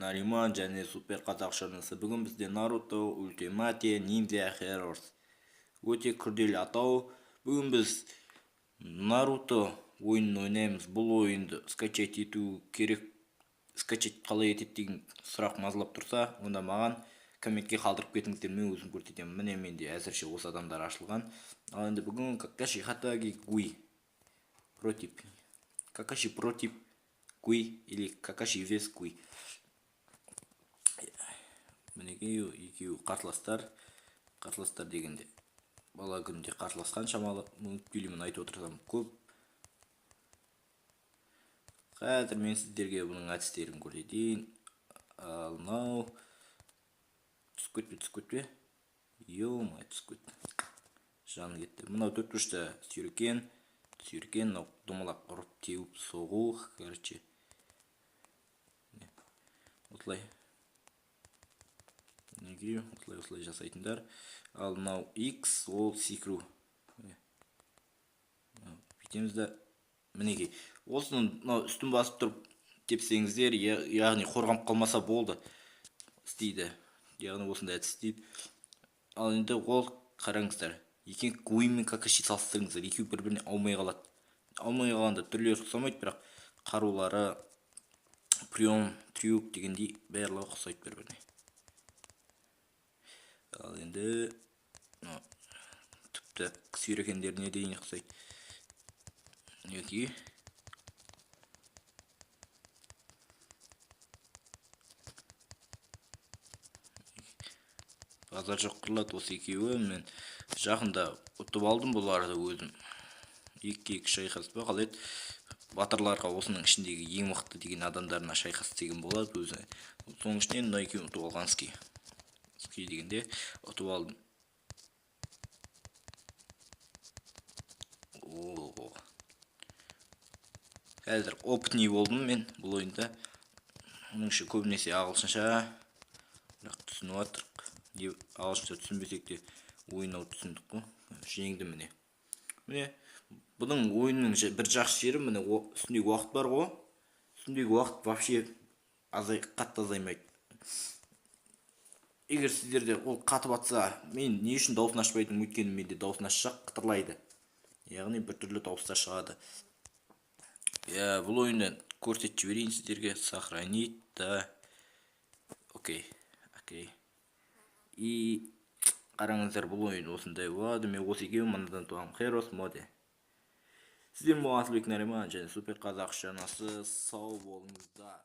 Нариман және Супер қазақшанысы. Бүгін бізде Наруто Ультимате Ниндзя Heroes. Өте күрделі атау. Бүгін біз Наруто ойынын ойнаймыз. Бұл ойынды скачать ету керек. Скачать қалай етеді деген сұрақ мазалап тұрса, онда маған комментке қалдырып кетіңіздер, мен өзім көрсетемін. Міне менде әзірше осы адамдар ашылған. Ал енді бүгін Какаши Хатаги Гуи против Какаши против Гуи или Какаши vs Гуи. Мінекей екеуі қарсыластар дегенде бала күнде қарсыласқан шамалы, мультфильмін айтып отырсам көп. Қазір мен сіздерге бұның әдістерін көрсетейін. Ал мынау түсіп кетпе. Ё-май, түсіп кетті. Жаны кетті. Мынау төртбұрышта сүйрекен, мынау домалақ ұрып теуіп соғу, короче. Осылай. Осылай жасайтындар. Ал мынау X ол секіру. Бүйтемізді. Мінекей. Осының үстін басып тұрып тепсеңіздер, яғни қорғанып қалмаса болды. Істейді. Яғни осында әдіс істейді. Ал енді ол қараңыздар. Екен Гуи мен Какаши салыстырыңыздар. Екеуі бір-біріне аумай қалады. Аумай қалғанда түрлері ұқсамайды, бірақ қарулары, прием, трюк дегендей барлығы ұқсайды бір-біріне. Ал енді тіпті сүйрекендеріне дейін ұқсайды. Неге? Базар жоқ қырлады осы екеуі. Мен жақында ұтып алдым бұларды өзім. Екі шайқаспа қалай еді. Батырларға осының ішіндегі ең мықты деген адамдарына шайқас деген болады өзі. Соның ішінен мына екеуін ұтып алған ски дегенде ұтып алдым. Қазір опытный болдым мен бұл ойында. Оның үшін көбінесе ағылшынша бірақ түсініп жатырық. Ағылшынша түсінбесек те ойнау түсіндік қой. Жеңдім міне. Міне бұның ойынның бір жақсы жері, міне үстіндегі уақыт бар ғой. Үстіндегі уақыт вообще қатты азаймайды. Егер сіздерде ол қатып атса, мен не үшін дауысын ашпайтын, өйткені менде дауысын ашсақ қытырлайды. Яғни бір түрлі дауыстар шығады. Бұл ойынды көрсетіп жіберейін сіздерге. Сохранить, да. Окей. И қараңыздар, бұл ойын осындай болады. Мен осы екеуін мынадан туамын. Heroes моде. Сіздер Нариман және Супер қазақшанасы сау болыңыздар.